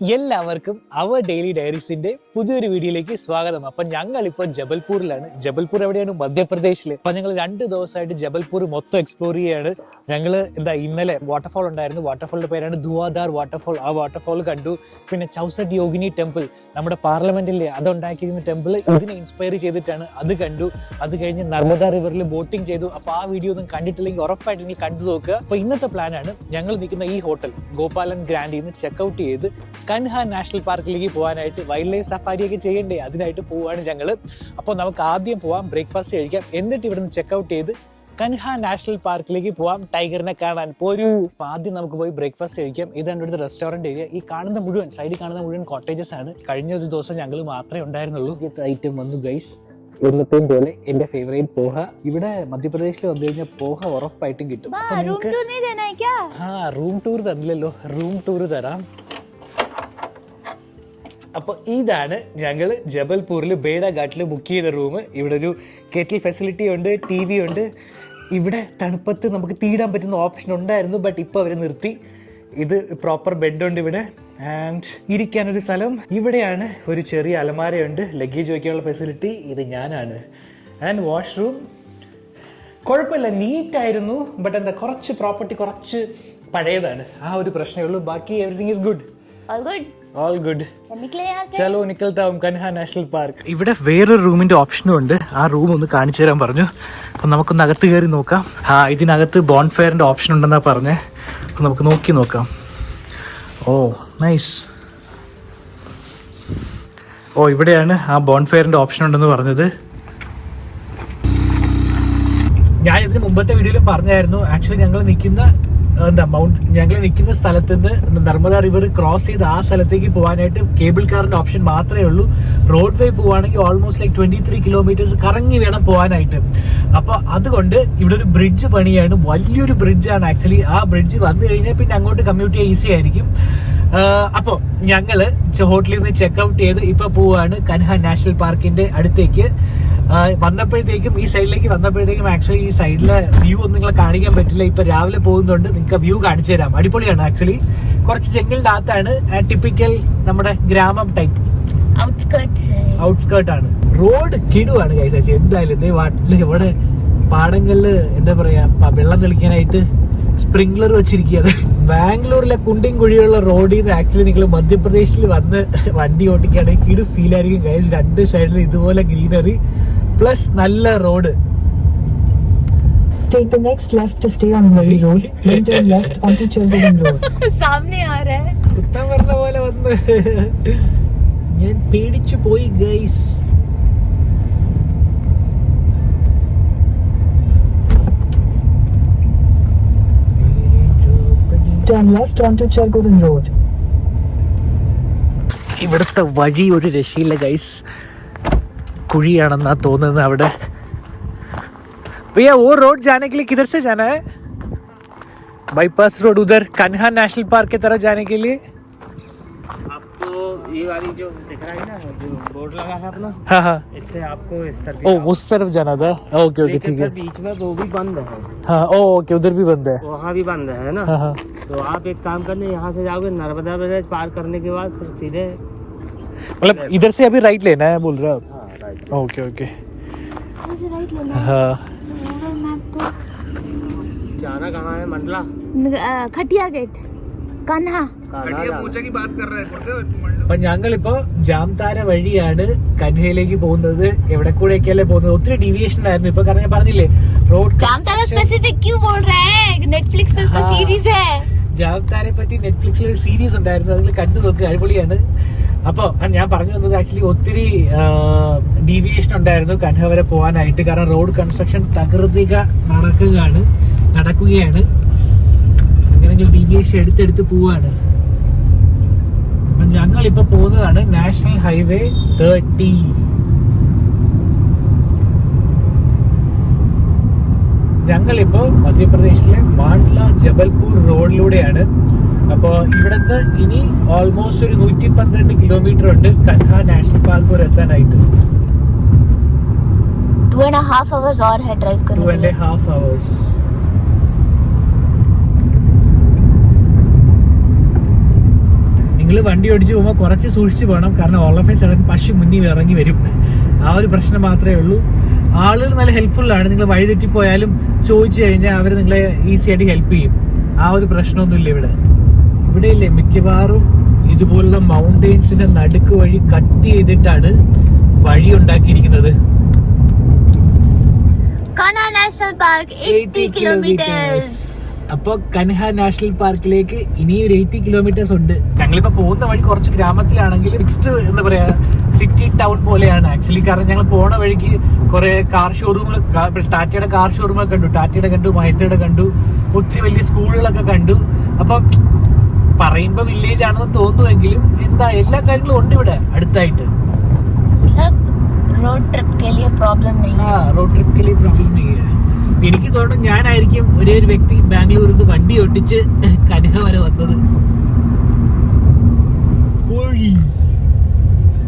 എല്ലാവർക്കും അവർ ഡെയിലി ഡയറീസിന്റെ പുതിയൊരു വീഡിയോയിലേക്ക് സ്വാഗതം. അപ്പൊ ഞങ്ങൾ ഇപ്പോൾ ജബൽപൂരിലാണ്. ജബൽപൂർ എവിടെയാണ്? മധ്യപ്രദേശിൽ. അപ്പൊ ഞങ്ങൾ 2 ദിവസമായിട്ട് ജബൽപൂർ മൊത്തം എക്സ്പ്ലോർ ചെയ്യാണ്. ഞങ്ങള് ഇന്നലെ വാട്ടർഫോൾ ഉണ്ടായിരുന്നു. വാട്ടർഫോളിന്റെ പേരാണ് ധുവാധാർ വാട്ടർഫോൾ. ആ വാട്ടർഫോൾ കണ്ടു. പിന്നെ ചൗസട്ട് യോഗിനി ടെമ്പിൾ, നമ്മുടെ പാർലമെന്റിലെ അതുണ്ടാക്കിയിരുന്ന ടെമ്പിൾ ഇതിനെ ഇൻസ്പയർ ചെയ്തിട്ടാണ്, അത് കണ്ടു. അത് കഴിഞ്ഞ് നർമ്മദ റിവറിൽ ബോട്ടിംഗ് ചെയ്തു. അപ്പൊ ആ വീഡിയോ ഒന്നും കണ്ടിട്ടില്ലെങ്കിൽ ഉറപ്പായിട്ട് നിങ്ങൾ കണ്ടു നോക്കുക. അപ്പൊ ഇന്നത്തെ പ്ലാനാണ് ഞങ്ങൾ നിൽക്കുന്ന ഈ ഹോട്ടൽ ഗോപാലൻ ഗ്രാൻഡിൽ നിന്ന് ചെക്ക്ഔട്ട് ചെയ്ത് കൻഹ നാഷണൽ പാർക്കിലേക്ക് പോകാനായിട്ട് വൈൽഡ് ലൈഫ് സഫാരിയൊക്കെ ചെയ്യണ്ടേ, അതിനായിട്ട് പോവാണ് ഞങ്ങൾ. അപ്പോൾ നമുക്ക് ആദ്യം പോവാം, ബ്രേക്ക്ഫാസ്റ്റ് കഴിക്കാം, എന്നിട്ട് ഇവിടുന്ന് ചെക്ക്ഔട്ട് ചെയ്ത് കൻഹ നാഷണൽ പാർക്കിലേക്ക് പോവാം ടൈഗറിനെ കാണാൻ. പോരൂ. ആദ്യം നമുക്ക് പോയി ബ്രേക്ക്ഫാസ്റ്റ് കഴിക്കാം. ഇതാണ് ഇവിടുത്തെ റെസ്റ്റോറൻറ്റ് ഏരിയ. ഈ കാണുന്ന മുഴുവൻ സൈഡിൽ കാണുന്ന മുഴുവൻ കോട്ടേജസ് ആണ്. കഴിഞ്ഞ ഒരു ദിവസം ഞങ്ങൾ മാത്രമേ ഉണ്ടായിരുന്നുള്ളൂ. ഐറ്റം വന്നു ഗൈസ്. എന്നത്തെയും പോലെ എന്റെ ഫേവറേറ്റ് പോഹ. ഇവിടെ മധ്യപ്രദേശിൽ വന്നു കഴിഞ്ഞാൽ പോഹ ഉറപ്പായിട്ടും കിട്ടും. റൂം ടൂർ തന്നില്ലല്ലോ, റൂം ടൂർ തരാം. അപ്പോൾ ഇതാണ് ഞങ്ങൾ ജബൽപൂരിൽ ബേഡാഘാട്ടിൽ ബുക്ക് ചെയ്ത റൂം. ഇവിടെ ഒരു കെറ്റിൽ ഫെസിലിറ്റി ഉണ്ട്, TV ഉണ്ട്. ഇവിടെ തണുപ്പത്ത് നമുക്ക് തീടാൻ പറ്റുന്ന ഓപ്ഷൻ ഉണ്ടായിരുന്നു, ബട്ട് ഇപ്പോൾ അവർ നിർത്തി. ഇത് പ്രോപ്പർ ബെഡുണ്ട് ഇവിടെ, ആൻഡ് ഇരിക്കാനൊരു സ്ഥലം. ഇവിടെയാണ് ഒരു ചെറിയ അലമാരയുണ്ട്, ലഗേജ് വയ്ക്കാനുള്ള ഫെസിലിറ്റി. ഇത് ഞാനാണ്. ആൻഡ് വാഷ്റൂം കുഴപ്പമില്ല, നീറ്റായിരുന്നു. ബട്ട് എന്താ, കുറച്ച് പ്രോപ്പർട്ടി കുറച്ച് പഴയതാണ്, ആ ഒരു പ്രശ്നമേ ഉള്ളൂ. ബാക്കി everything is good. All good. Chalo നിക്കൽത്താവും Kanha national park. ഇവിടെ വേറൊരു റൂമിന്റെ ഓപ്ഷനും ഉണ്ട്. ആ റൂം ഒന്ന് കാണിച്ചു തരാൻ പറഞ്ഞു. അപ്പം നമുക്കൊന്ന് അകത്ത് കയറി നോക്കാം. ഇതിനകത്ത് ബോൺഫയറിന്റെ ഓപ്ഷൻ ഉണ്ടെന്നാ പറഞ്ഞേ. അപ്പം നമുക്ക് നോക്കാം. ഓ നൈസ്. ഓ ഇവിടെയാണ് ആ ബോൺഫയറിന്റെ ഓപ്ഷൻ ഉണ്ടെന്ന് പറഞ്ഞത്. ഞാൻ ഇതിന് മുമ്പത്തെ വീഡിയോയിലും പറഞ്ഞായിരുന്നു, ആക്ച്വലി ഞങ്ങൾ നിൽക്കുന്ന സ്ഥലത്ത് നിന്ന് നർമ്മദ റിവർ ക്രോസ് ചെയ്ത് ആ സ്ഥലത്തേക്ക് പോകാനായിട്ട് കേബിൾ കാറിന്റെ ഓപ്ഷൻ മാത്രമേ ഉള്ളൂ. റോഡ് വേ പോവാണെങ്കിൽ ഓൾമോസ്റ്റ് ലൈക്ക് 23 കിലോമീറ്റേഴ്സ് കറങ്ങി വേണം പോകാനായിട്ട്. അപ്പൊ അതുകൊണ്ട് ഇവിടെ ഒരു ബ്രിഡ്ജ് പണിയാണ്, വലിയൊരു ബ്രിഡ്ജാണ് ആക്ച്വലി. ആ ബ്രിഡ്ജ് വന്നു കഴിഞ്ഞാൽ പിന്നെ അങ്ങോട്ട് കമ്മ്യൂട്ട് ചെയ്യാൻ ഈസി ആയിരിക്കും. അപ്പോൾ ഞങ്ങള് ഹോട്ടലിൽ നിന്ന് ചെക്ക്ഔട്ട് ചെയ്ത് ഇപ്പൊ പോവാണ് കൻഹ നാഷണൽ പാർക്കിന്റെ അടുത്തേക്ക്. വന്നപ്പോഴത്തേക്കും ഈ സൈഡിലേക്ക് വന്നപ്പോഴത്തേക്കും ആക്ച്വലി ഈ സൈഡിലെ വ്യൂ ഒന്നും നിങ്ങളെ കാണിക്കാൻ പറ്റില്ല. ഇപ്പൊ രാവിലെ പോകുന്നുണ്ട്, നിങ്ങൾക്ക് വ്യൂ കാണിച്ചു തരാം. അടിപൊളിയാണ് ആക്ച്വലി. കുറച്ച് ജംഗിളിന്റെ അകത്താണ്, ടിപ്പിക്കൽ നമ്മുടെ ഗ്രാമം ടൈപ്പ് ഔട്ട്സ്കേർട്ട് ആണ്. റോഡ് കിടുവാണ് ഗൈസ്. എന്തായാലും ഇതേ വാട്ടില് ഇവിടെ പാടങ്ങളില് എന്താ പറയാ വെള്ളം തെളിക്കാനായിട്ട് സ്പ്രിംഗ്ലർ വെച്ചിരിക്കുകയാണ്. ബാംഗ്ലൂരിലെ കുണ്ടിൻ കുഴിയുള്ള റോഡിൽ നിന്ന് ആക്ച്വലി നിങ്ങൾ മധ്യപ്രദേശിൽ വന്ന് വണ്ടി ഓടിക്കുകയാണെങ്കിൽ കിടു ഫീൽ ആയിരിക്കും ഗൈസ്. 2 സൈഡിൽ ഇതുപോലെ ഗ്രീനറി പ്ലസ് നല്ല road. Take the next left to stay on Murray Road, then turn left onto Cheltenham Road. सामने आ रहा है. കുത്താൻ പറഞ്ഞ പോലെ വന്ന് ഞാൻ പേടിച്ചു പോയി guys. Turn left onto Cheltenham Road. ഇവിടുത്തെ വഴി ഒരു രക്ഷയില്ല ഗൈസ്. കുഴിയാണെന്നാ തോന്നുന്നത് അവിടെ. भैया वो रोड जाने के लिए किधर से जाना है? बाईपास रोड उधर कन्हा नेशनल पार्क की तरफ जाने के लिए आपको ये वाली जो दिख रहा है ना, जो बोर्ड लगा है अपना, हाँ इससे आपको इस तरफ उस तरफ जाना था. ओके ठीक है. बीच में वो भी बंद है. हाँ ओके, उधर भी बंद है. वहाँ भी बंद है ना. हाँ. तो आप एक काम करने, यहाँ से जाओगे नर्मदा ब्रिज पार करने के बाद फिर सीधे, मतलब इधर से अभी राइट लेना है बोल रहे हो आप? हाँ राइट. ओके राइट लेना. हाँ. जाना कहाँ है? मंडला, खटिया गेट, कन्हा. की बात कर रहे हैं. അപ്പൊ ഞങ്ങളിപ്പോ ജാംതാര വഴിയാണ് കൻഹയിലേക്ക് പോകുന്നത്. എവിടെ കൂടെയൊക്കെയല്ലേ പോകുന്നത്, ഒത്തിരി ഡീവിയേഷൻ ആയിരുന്നു. ഇപ്പൊ കാരണം ഞാൻ പറഞ്ഞില്ലേ റോഡ് जामतारा स्पेसिफिक क्यों बोल रहे हैं? नेटफ्लिक्स पे इसका सीरीज है. ജാംതാരെ പറ്റി നെറ്റ്ഫ്ലിക്സിൽ ഒരു സീരീസ് ഉണ്ടായിരുന്നു, അതിൽ കണ്ടു നോക്കുക, അടിപൊളിയാണ്. അപ്പോൾ ഞാൻ പറഞ്ഞു വന്നത് ആക്ച്വലി ഒത്തിരി ഡീവിയേഷൻ ഉണ്ടായിരുന്നു കൻഹ വരെ പോകാനായിട്ട്. കാരണം റോഡ് കൺസ്ട്രക്ഷൻ തകൃതിക നടക്കുകയാണ്. അങ്ങനെയെങ്കിൽ ഡീവിയേഷൻ എടുത്തെടുത്ത് പോവാണ്. അപ്പം ഞങ്ങളിപ്പോ പോകുന്നതാണ് നാഷണൽ ഹൈവേ 30. ഞങ്ങളിപ്പോ മധ്യപ്രദേശിലെ മാണ്ഡ്ല ജബൽപൂർ റോഡിലൂടെയാണ്. അപ്പോൾ ഇവിടുന്ന് ഇനി ഓൾമോസ്റ്റ് ഒരു 112 കിലോമീറ്റർ ഉണ്ട് കൻഹ നാഷണൽ പാർക്ക് വരെ എത്താനായിട്ട്. 2.5 hours और है ड्राइव करने के लिए. 2.5 hours. നിങ്ങൾ ഞങ്ങൾ വണ്ടി ഓടിച്ച് പോകുമ്പോൾ കുറച്ച് സൂക്ഷിച്ച് പോകണം, കാരണം ഓൾ ഓഫ് എ സഡൻ പശു മുന്നിൽ ഇറങ്ങി വരും. ആ ഒരു പ്രശ്നം മാത്രമേ ഉള്ളൂ. ആളുകൾ നല്ല ഹെൽപ്ഫുള്ളാണ്. നിങ്ങൾ വഴിതെറ്റിപ്പോയാലും ചോദിച്ചു കഴിഞ്ഞാൽ അവർ നിങ്ങളെ ഈസി ആയിട്ട് ഹെൽപ്പ് ചെയ്യും. ആ ഒരു പ്രശ്നമൊന്നുമില്ല ഇവിടെ. ഇവിടെ ഇല്ലേ മിക്കവാറും ഇതുപോലുള്ള മൗണ്ടെയിൻസിന്റെ നടുക്ക് വഴി കട്ട് ചെയ്തിട്ടാണ് വഴി ഉണ്ടാക്കിയിരിക്കുന്നത്. Kanha National Park 80 kilometers. അപ്പൊ കൻഹ നാഷണൽ പാർക്കിലേക്ക് ഇനി ഒരു 80 കിലോമീറ്റേഴ്സ് ഉണ്ട്. ഞങ്ങളിപ്പോ പോകുന്ന വഴി കുറച്ച് ഗ്രാമത്തിലാണെങ്കിൽ മിക്സ്ഡ് എന്താ പറയാ സിറ്റി ടൗൺ പോലെയാണ് ആക്ച്വലി. കാരണം ഞങ്ങൾ പോണ വഴിക്ക് കുറെ കാർ ഷോറൂമുകൾ, ടാറ്റയുടെ കാർ ഷോറൂമൊക്കെ കണ്ടു, ടാറ്റയുടെ കണ്ടു, മഹേന്ദ്രയുടെ കണ്ടു, ഒത്തിരി വലിയ സ്കൂളുകളൊക്കെ കണ്ടു. അപ്പൊ പറയുമ്പോ വില്ലേജ് ആണെന്ന് തോന്നുമെങ്കിലും എന്താ എല്ലാ കാര്യങ്ങളും ഉണ്ട് ഇവിടെ അടുത്തായിട്ട്. रोड ट्रिप के लिए प्रॉब्लम नहीं है. रोड ट्रिप के लिए प्रॉब्लम नहीं है. എനിക്ക് തോന്നുന്നു ഞാനായിരിക്കും ഒരേ ഒരു വ്യക്തി ബാംഗ്ലൂരിൽ നിന്ന് വണ്ടി ഒട്ടിച്ച് കൻഹ വരെ വന്നത്. കോഴി,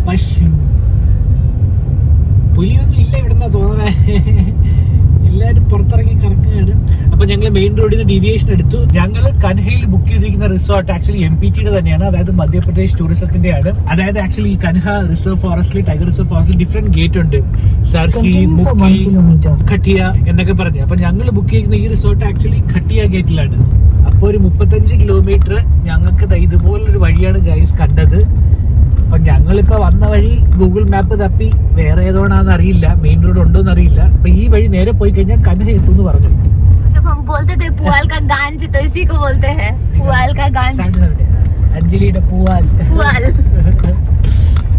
പശു, പുലിയൊന്നും ഇല്ല ഇവിടെന്നാ തോന്നുന്നേ. എല്ലാവരും പുറത്തിറങ്ങി കറക്കുകയാണ്. അപ്പൊ ഞങ്ങൾ മെയിൻ റോഡിൽ നിന്ന് ഡീവിയേഷൻ എടുത്തു. ഞങ്ങൾ കൻഹയിൽ ബുക്ക് ചെയ്തിരിക്കുന്ന റിസോർട്ട് ആക്ച്വലി MPTയുടെ തന്നെയാണ്, അതായത് മധ്യപ്രദേശ് ടൂറിസത്തിന്റെ ആണ്. അതായത് ആക്ച്വലി ഈ കൻഹ റിസർവ് ഫോറസ്റ്റിൽ, ടൈഗർ റിസർവ് ഫോറസ്റ്റിൽ ഡിഫറെന്റ് ഗേറ്റ് ഉണ്ട്, സർഹി, മുക്കി, ഖട്ടിയ എന്നൊക്കെ പറഞ്ഞു. അപ്പൊ ഞങ്ങൾ ബുക്ക് ചെയ്യുന്ന ഈ റിസോർട്ട് ആക്ച്വലി ഖട്ടിയ ഗേറ്റിലാണ്. അപ്പൊ ഒരു 35 കിലോമീറ്റർ ഞങ്ങൾക്ക് ഇതുപോലൊരു വഴിയാണ് ഗൈസ് കണ്ടത്. അപ്പൊ ഞങ്ങളിപ്പോ വന്ന വഴി ഗൂഗിൾ മാപ്പ് തപ്പി വേറെ ഏതോണാന്ന് അറിയില്ല, മെയിൻ റോഡ് ഉണ്ടോന്ന് അറിയില്ല. അപ്പൊ ഈ വഴി നേരെ പോയി കഴിഞ്ഞാൽ കൻഹ എത്തുമെന്ന് പറഞ്ഞു. जब हम बोलते थे पुआल का गांज, तो इसी को बोलते हैं पुआल का गांज. അഞ്ജലിയുടെ പൂവാൽ.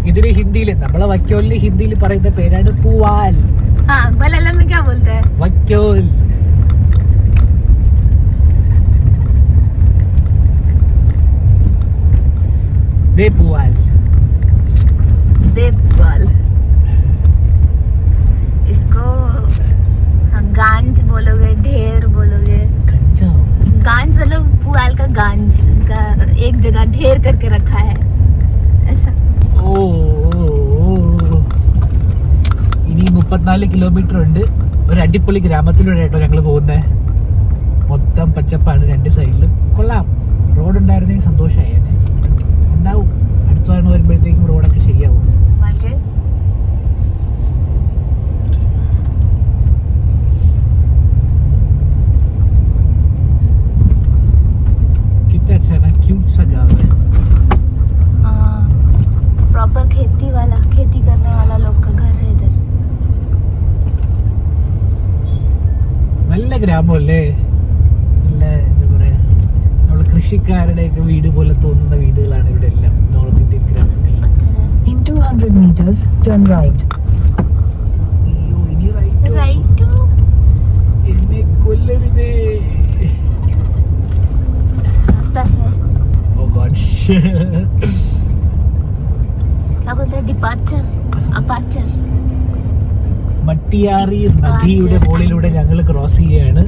ഇതിന് ഹിന്ദിയിൽ, നമ്മളെ വക്യോലിന് ഹിന്ദിയിൽ പറയുന്ന പേരാണ് പൂവാൽ. हाँ, मलयालम में क्या बोलते हैं? വക്യോൽ. ദേ പൂവാൽ. देवपाल. इसको गांज बोलोगे, ढेर बोलोगे. गांज मतलब पुआल का गांज का एक जगह ढेर करके रखा है ऐसा. ഇനി 34 കിലോമീറ്റർ ഉണ്ട്. ഒരു അടിപൊളി ഗ്രാമത്തിലൂടെ കേട്ടോ ഞങ്ങൾ പോകുന്നത്. മൊത്തം പച്ചപ്പാണ് രണ്ട് സൈഡിലും. കൊള്ളാം. റോഡ് ഉണ്ടായിരുന്നെങ്കിൽ സന്തോഷമായേനെ. ഉണ്ടാവും, അടുത്ത തവണ വരുമ്പോഴത്തേക്കും റോഡൊക്കെ ശരിയാവും. क्यूट सा गाँव है. प्रॉपर खेती करने वाला लोग का घर है इधर. നല്ല ഗ്രാമമല്ലേ, നല്ല എന്താ പറയാ നമ്മള് കൃഷിക്കാരുടെയൊക്കെ വീട് പോലെ തോന്നുന്ന വീടുകളാണ് ഇവിടെ എല്ലാം നോർത്ത് ഇന്ത്യൻ ഗ്രാമങ്ങളിൽ. In 200 meters, turn right. അയ്യോ, ഇനി റൈറ്റ്. എന്നെ കൊല്ലരുതേ. रास्ता है. Oh God. क्या बोलते हैं? Departure, aperture. മട്ടിയാറി നദിയുടെ മുകളിലൂടെ ഞങ്ങൾ ക്രോസ് ചെയ്യാണ്.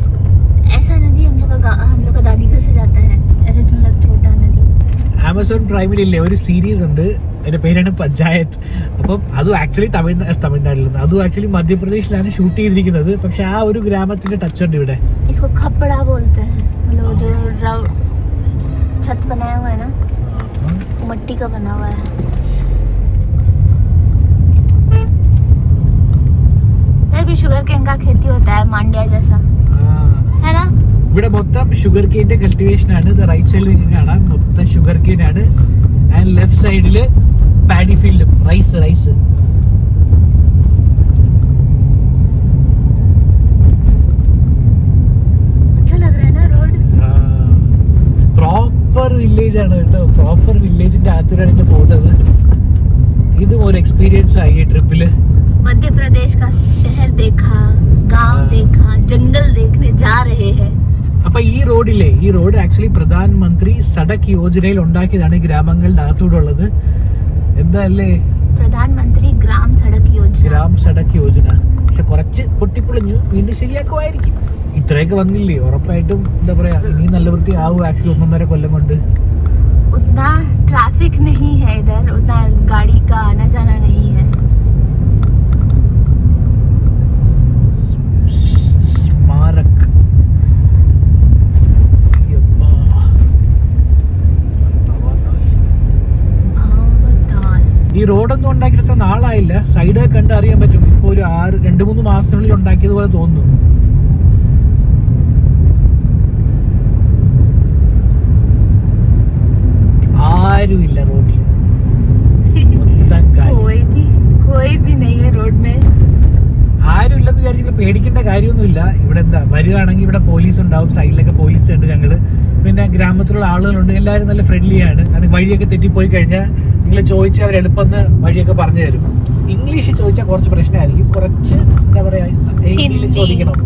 ऐसा नदी हम लोग का दादी घर से जाता है. ऐसे मतलब छोटा नदी. ആമസോൺ പ്രൈമിലില്ലേ ഒരു സീരീസ് ഉണ്ട്, അതിന്റെ പേരാണ് പഞ്ചായത്ത്. അപ്പം അതും ആക്ച്വലി തമിഴ്നാട്ടിൽ നിന്ന്, അതും ആക്ച്വലി മധ്യപ്രദേശിലാണ് ഷൂട്ട് ചെയ്തിരിക്കുന്നത്. പക്ഷെ ആ ഒരു ഗ്രാമത്തിന്റെ ടച്ച് ഉണ്ട് ഇവിടെ. इसको खपड़ा बोलते हैं. मतलब जो छत बनाया हुआ है ना, मिट्टी का बना हुआ है. इधर भी शुगर केन का खेती होता है, मांड्या जैसा है ना. ഇവിടെ മൊത്തം ഷുഗർ കെയിന്റെ കൾട്ടിവേഷൻ ആണ്. റൈറ്റ് സൈഡിൽ നിങ്ങൾക്ക് കാണാം മൊത്തം ഷുഗർ കെയിൻ ആണ്. ആൻഡ് ലെഫ്റ്റ് സൈഡില് പാഡി ഫീൽഡും റൈസ്. अच्छा लग रहा है ना रोड. പ്രോപ്പർ വില്ലേജ് ആണ് കേട്ടോ. പ്രോപ്പർ വില്ലേജിന്റെ അകത്തൂടെയാണ് പോകുന്നത്. ഇതും ഒരു എക്സ്പീരിയൻസ് ആയി ഈ ട്രിപ്പില്. मध्य प्रदेश का शहर देखा, गांव देखा, जंगल देखने जा रहे हैं. അപ്പൊ ഈ റോഡ് ആക്ച്വലി പ്രധാനമന്ത്രി സഡക് യോജനയിൽ ഉണ്ടാക്കിയതാണ് ഈ ഗ്രാമങ്ങളുടെ അകത്തൂടെ ഉള്ളത്. എന്താ അല്ലേ, പ്രധാനമന്ത്രി ഗ്രാം സഡക് യോജന. പക്ഷെ കുറച്ച് പൊട്ടിപ്പൊളിഞ്ഞു, വീണ്ടും ശരിയാക്കുമായിരിക്കും. ഇത്രയൊക്കെ വന്നില്ലേ, ഉറപ്പായിട്ടും എന്താ പറയാ ഇനി നല്ല വൃത്തി ആവും. ആക്ച്വലി 1.5 കൊല്ലം കൊണ്ട്. उतना ट्रैफिक नहीं है इधर, उतना गाड़ी का आना जाना नहीं है. स्मारक ഈ റോഡൊന്നും ഉണ്ടാക്കിയിട്ട് നാളായില്ല, സൈഡ് കണ്ട് അറിയാൻ പറ്റും. ഇപ്പൊ ഒരു 2-3 മാസത്തിനുള്ളിൽ ഉണ്ടാക്കിയതുപോലെ തോന്നുന്നു. ആരുമില്ല റോഡിൽ, ആരും ഇല്ലെന്ന് വിചാരിച്ചിട്ട് പേടിക്കേണ്ട കാര്യമൊന്നുമില്ല. ഇവിടെ എന്താ വരികയാണെങ്കിൽ ഇവിടെ പോലീസ് ഉണ്ടാവും, സൈഡിലൊക്കെ പോലീസ് ഉണ്ട്. ഞങ്ങള് പിന്നെ ഗ്രാമത്തിലുള്ള ആളുകളുണ്ട്, എല്ലാവരും നല്ല ഫ്രണ്ട്ലിയാണ്. അത് വഴിയൊക്കെ തെറ്റിപ്പോയി കഴിഞ്ഞാൽ നിങ്ങൾ ചോദിച്ചാൽ അവർ എളുപ്പം പറഞ്ഞു പറഞ്ഞു തരും. ഇംഗ്ലീഷ് ചോദിച്ചാൽ കുറച്ച് പ്രശ്നമായിരിക്കും, കുറച്ച് എന്താ പറയാ ചോദിക്കണം.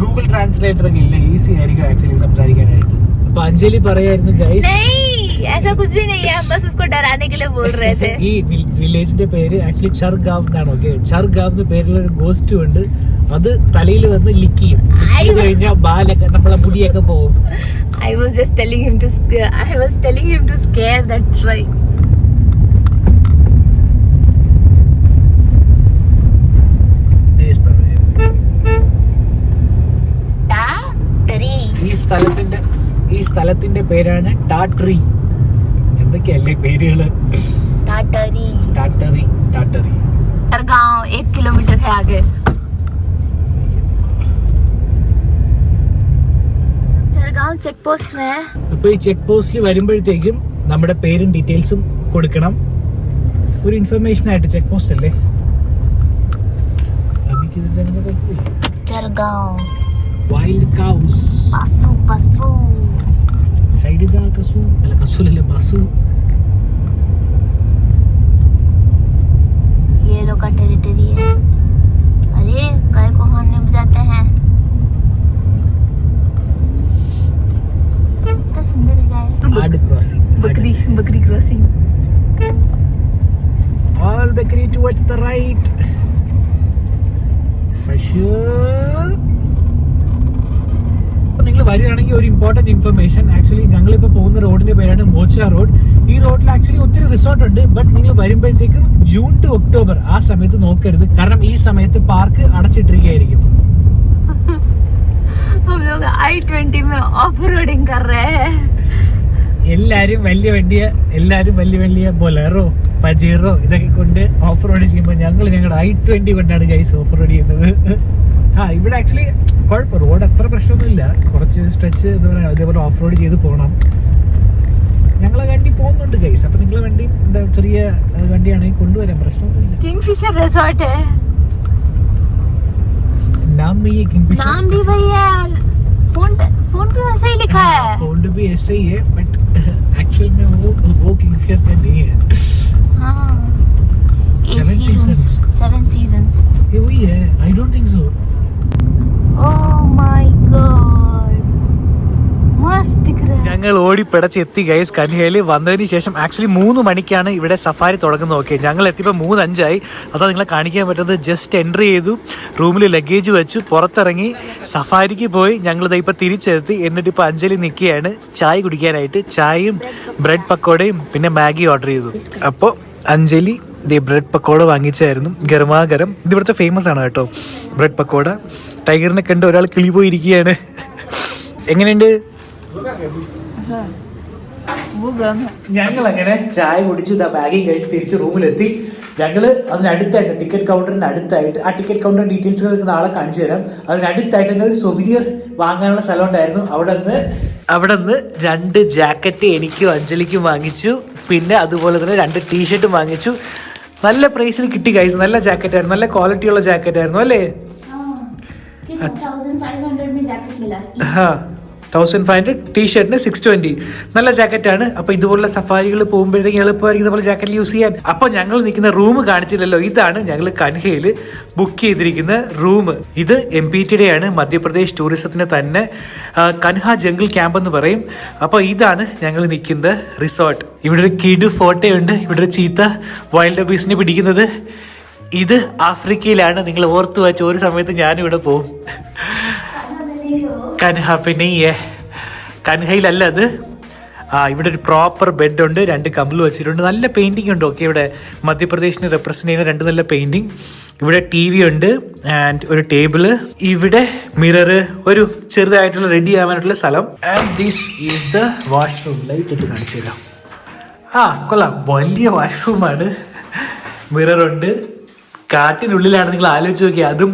ഗൂഗിൾ ട്രാൻസ്ലേറ്റർ ഒക്കെ ഇല്ല, ഈസി ആയിരിക്കും ആക്ച്വലി സംസാരിക്കാനായിട്ട്. അപ്പൊ അഞ്ജലി പറയായിരുന്നു ഗൈസ്, ऐसा कुछ भी नहीं है, हम बस उसको डराने के लिए बोल रहे थे. ഈ വില്ലേജിന്റെ പേര് ആക്ച്വലി ചർഗാവ് എന്നാണ്. ഓക്കെ, ചർഗാവ് എന്ന പേരുള്ള ഒരു ഗോസ്റ്റ് ഉണ്ട്. അത് തലയിൽ വന്ന് ലിക്ക് ചെയ്യും, കഴിഞ്ഞാൽ ബാലൊക്കെ നമ്മളെ മുടിയൊക്കെ പോകും. I was just telling him to scare, that's why. ഈ സ്ഥലത്തിന്റെ പേരാണ് ടാട്ടറി. എന്തൊക്കെയല്ലേ പേരുകള്. टाटरी ടാട്ടറി. गाँव 1 किलोमीटर है आगे. चरगांव चेक पोस्ट में है. അപ്പൊ ഈ ചെക്ക് പോസ്റ്റിൽ വരുമ്പോഴത്തേക്കും നമ്മുടെ പേരും ഡീറ്റെയിൽസും കൊടുക്കണം. ഒരു ഇൻഫർമേഷൻ ആയിട്ട്. ചെക്ക് പോസ്റ്റ് അല്ലേ. चरगांव വൈൽഡ് കൗസ്. पशु സൈഡിൽ കസു അല്ല, കസൂലല്ലേ പശു. ये लोग का टेरिटरी है. अरे गाय को हॉर्न नहीं बजाते हैं. कितना सुंदर है गाय. ആട് ക്രോസിംഗ്. बकरी crossing. All bakery towards the right. നിങ്ങൾ വരികയാണെങ്കിൽ ഒരു ഇമ്പോർട്ടന്റ് ഇൻഫർമേഷൻ. ആക്ച്വലി ഞങ്ങളിപ്പോ പോകുന്ന റോഡിന്റെ പേരാണ് മോച്ച റോഡ്. ഈ റോഡിൽ ആക്ച്വലി ഒത്തിരി റിസോർട്ട് ഉണ്ട്. ബട്ട് നിങ്ങൾ വരുമ്പോഴത്തേക്കും ജൂൺ ടു ഒക്ടോബർ ആ സമയത്ത് നോക്കരുത്, കാരണം ഈ സമയത്ത് പാർക്ക് അടച്ചിട്ടിരിക്കുകയായിരിക്കും. हम लोग I-20 में ऑफ रोडिंग कर रहे हैं. എല്ലാരും വലിയ വലിയ ബൊലേറോ പജീറോ ഇതൊക്കെ കൊണ്ട് ഓഫ് റോഡ് ചെയ്യുമ്പോൾ ഞങ്ങളുടെ I-20 കൊണ്ടാണ് ഗൈസ് ഓഫ് റോഡ് ചെയ്യുന്നത്. ഇവിടെ ആക്ച്വലി കുഴപ്പം, റോഡ് അത്ര പ്രശ്നമൊന്നുമില്ല. കുറച്ച് സ്ട്രെച്ച് എന്താ പറയുക, അതേപോലെ ഓഫ് റോഡ് ചെയ്ത് പോകണം. ഞങ്ങളെ വണ്ടി പോകുന്നുണ്ട് ഗൈസ്. അപ്പൊ നിങ്ങളെ വണ്ടി എന്താ ചെറിയ വണ്ടിയാണെങ്കിൽ കൊണ്ടുവരാൻ പ്രശ്നമൊന്നുമില്ല. किंगफिशर रिसोर्ट है. नाम में ये किंगफिशर, नाम भी वही है, फोन पे वैसा ही लिखा है. फोन भी ऐसा ही है, बट एक्चुअल में वो किंगफिशर का नहीं है. हाँ. 7 seasons. 7 seasons. ये वही है. I don't think so. Oh my god. मस्त दिख रहा है. ഞങ്ങൾ ഓടിപ്പിടച്ച് എത്തി ഗൈസ് കന്യകയിൽ. വന്നതിന് ശേഷം ആക്ച്വലി 3 മണിക്കാണ് ഇവിടെ സഫാരി തുടങ്ങുന്നത്. ഓക്കെ, ഞങ്ങൾ എത്തിയപ്പോൾ 3:05 അതാ നിങ്ങളെ കാണിക്കാൻ പറ്റുന്നത്. ജസ്റ്റ് എൻട്രി ചെയ്തു, റൂമിൽ ലഗേജ് വെച്ചു, പുറത്തിറങ്ങി സഫാരിക്ക് പോയി. ഞങ്ങളിത് ഇപ്പോൾ തിരിച്ചെത്തി. എന്നിട്ട് ഇപ്പോൾ അഞ്ജലി നിൽക്കുകയാണ് ചായ കുടിക്കാനായിട്ട്. ചായയും ബ്രെഡ് പക്കോടയും പിന്നെ മാഗി ഓർഡർ ചെയ്തു. അപ്പോൾ അഞ്ജലി ബ്രെഡ് പക്കോട വാങ്ങിച്ചായിരുന്നു, ഗരമാഗരം. ഇത് ഇവിടുത്തെ ഫേമസ് ആണ് കേട്ടോ ബ്രെഡ് പക്കോട. ടൈഗറിനെ കണ്ട് ഒരാൾ കിളി പോയിരിക്കുകയാണ്. എങ്ങനെയുണ്ട്? ഞങ്ങൾ അങ്ങനെ ചായ കുടിച്ച് ബാഗി കഴിച്ച് തിരിച്ച് റൂമിലെത്തി. ഞങ്ങൾ അതിനടുത്തായിട്ട് ടിക്കറ്റ് കൗണ്ടറിന് അടുത്തായിട്ട്, ആ ടിക്കറ്റ് കൗണ്ടർ ഡീറ്റെയിൽസ് നാളെ കാണിച്ചു തരാം. അതിനടുത്തായിട്ട് തന്നെ ഒരു സൊവനിയർ വാങ്ങാനുള്ള സ്ഥലം ഉണ്ടായിരുന്നു. അവിടെ നിന്ന് 2 ജാക്കറ്റ് എനിക്കും അഞ്ജലിക്കും വാങ്ങിച്ചു. പിന്നെ അതുപോലെ തന്നെ 2 ടീഷർട്ടും വാങ്ങിച്ചു. നല്ല പ്രൈസിൽ കിട്ടി ഗൈസ്. നല്ല ജാക്കറ്റ് ആയിരുന്നു, നല്ല ക്വാളിറ്റി ഉള്ള ജാക്കറ്റ് ആയിരുന്നു അല്ലേ? 1500 में जैकेट मिला. 1500, ടീഷർട്ടിന് 620. നല്ല ജാക്കറ്റാണ്. അപ്പോൾ ഇതുപോലുള്ള സഫാരികൾ പോകുമ്പോഴത്തേക്കും എളുപ്പമായിരിക്കും ഇതുപോലെ ജാക്കറ്റ് യൂസ് ചെയ്യാൻ. അപ്പോൾ ഞങ്ങൾ നിൽക്കുന്ന റൂം കാണിച്ചില്ലല്ലോ, ഇതാണ് ഞങ്ങൾ കൻഹയിൽ ബുക്ക് ചെയ്തിരിക്കുന്ന റൂം. ഇത് MPTയുടെ ആണ്, മധ്യപ്രദേശ് ടൂറിസത്തിന് തന്നെ കൻഹ ജംഗിൾ ക്യാമ്പ് എന്ന് പറയും. അപ്പോൾ ഇതാണ് ഞങ്ങൾ നിൽക്കുന്ന റിസോർട്ട്. ഇവിടെ ഒരു കിഡ് ഫോട്ടോയുണ്ട്. ഇവിടെ ഒരു ചീത്ത വൈൽഡ് ബീസിനെ പിടിക്കുന്നത്. ഇത് ആഫ്രിക്കയിലാണ്. നിങ്ങൾ ഓർത്തു വെച്ച ഒരു സമയത്ത് ഞാനിവിടെ പോകും. കൻഹ പിന്നെ കൻഹയിലല്ല അത്. ഇവിടെ ഒരു പ്രോപ്പർ ബെഡ് ഉണ്ട്, 2 കമ്പിൾ വെച്ചിട്ടുണ്ട്, നല്ല പെയിന്റിംഗ് ഉണ്ട്. ഓക്കെ, ഇവിടെ മധ്യപ്രദേശിനെ റെപ്രസെന്റ് ചെയ്യുന്ന 2 നല്ല പെയിന്റിംഗ്. ഇവിടെ TV ഉണ്ട് ആൻഡ് ഒരു ടേബിള്, ഇവിടെ മിറർ, ഒരു ചെറുതായിട്ടുള്ള റെഡി ആവാനായിട്ടുള്ള സ്ഥലം. And this is the washroom. Light ഇട്ട് കാണിച്ചു തരാം. കൊള്ളാം, വലിയ വാഷ്റൂമാണ്. മിററുണ്ട്. കാട്ടിനുള്ളിലാണ്. നിങ്ങൾ ആലോചിച്ച് നോക്കി, അതും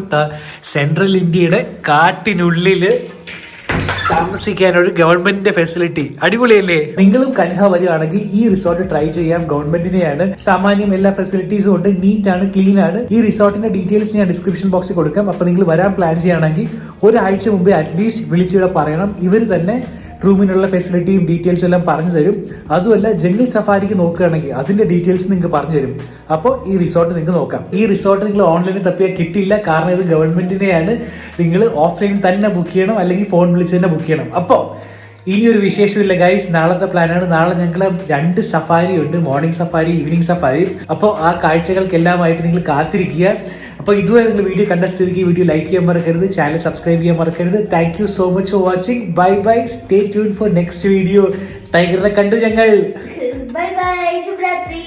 സെൻട്രൽ ഇന്ത്യയുടെ കാട്ടിനുള്ളില് താമസിക്കാനൊരു ഗവൺമെന്റിന്റെ ഫെസിലിറ്റി. അടിപൊളിയല്ലേ? നിങ്ങളും കൻഹ വരുവാണെങ്കിൽ ഈ റിസോർട്ട് ട്രൈ ചെയ്യാം. ഗവൺമെന്റിനെയാണ്. സാമാന്യം എല്ലാ ഫെസിലിറ്റീസും ഉണ്ട്. നീറ്റ് ആണ്, ക്ലീൻ ആണ്. ഈ റിസോർട്ടിന്റെ ഡീറ്റെയിൽസ് ഞാൻ ഡിസ്ക്രിപ്ഷൻ ബോക്സിൽ കൊടുക്കാം. അപ്പൊ നിങ്ങൾ വരാൻ പ്ലാൻ ചെയ്യുകയാണെങ്കിൽ ഒരാഴ്ച മുമ്പേ അറ്റ്ലീസ്റ്റ് വിളിച്ചിവിടെ പറയണം. ഇവർ തന്നെ റൂമിനുള്ള ഫെസിലിറ്റിയും ഡീറ്റെയിൽസും എല്ലാം പറഞ്ഞു തരും. അതുമല്ല, ജംഗിൾ സഫാരിക്ക് നോക്കുകയാണെങ്കിൽ അതിന്റെ ഡീറ്റെയിൽസ് നിങ്ങൾക്ക് പറഞ്ഞു തരും. അപ്പോൾ ഈ റിസോർട്ട് നിങ്ങൾക്ക് നോക്കാം. ഈ റിസോർട്ട് നിങ്ങൾ ഓൺലൈനിൽ തപ്പിയാൽ കിട്ടില്ല, കാരണം ഇത് ഗവൺമെന്റിനെയാണ്. നിങ്ങൾ ഓഫ്ലൈൻ തന്നെ ബുക്ക് ചെയ്യണം, അല്ലെങ്കിൽ ഫോൺ വിളിച്ച് തന്നെ ബുക്ക് ചെയ്യണം. അപ്പോൾ ഇനിയൊരു വിശേഷമില്ല ഗൈസ്. നാളത്തെ പ്ലാനാണ്. നാളെ ഞങ്ങൾ 2 സഫാരി ഉണ്ട്, മോർണിംഗ് സഫാരി, ഈവനിങ് സഫാരി. അപ്പോൾ ആ കാഴ്ചകൾക്കെല്ലാമായിട്ട് നിങ്ങൾ കാത്തിരിക്കുക. അപ്പോൾ ഇതുവരെ നിങ്ങൾ വീഡിയോ കണ്ട സ്ഥിതിക്ക് വീഡിയോ ലൈക്ക് ചെയ്യാൻ മറക്കരുത്, ചാനൽ സബ്സ്ക്രൈബ് ചെയ്യാൻ മറക്കരുത്. Thank you so much for watching. Bye bye. Stay tune for next video. ടൈഗറിനെ കണ്ടു ഞങ്ങൾ. ബൈ ബൈ, ശുഭരാത്രി.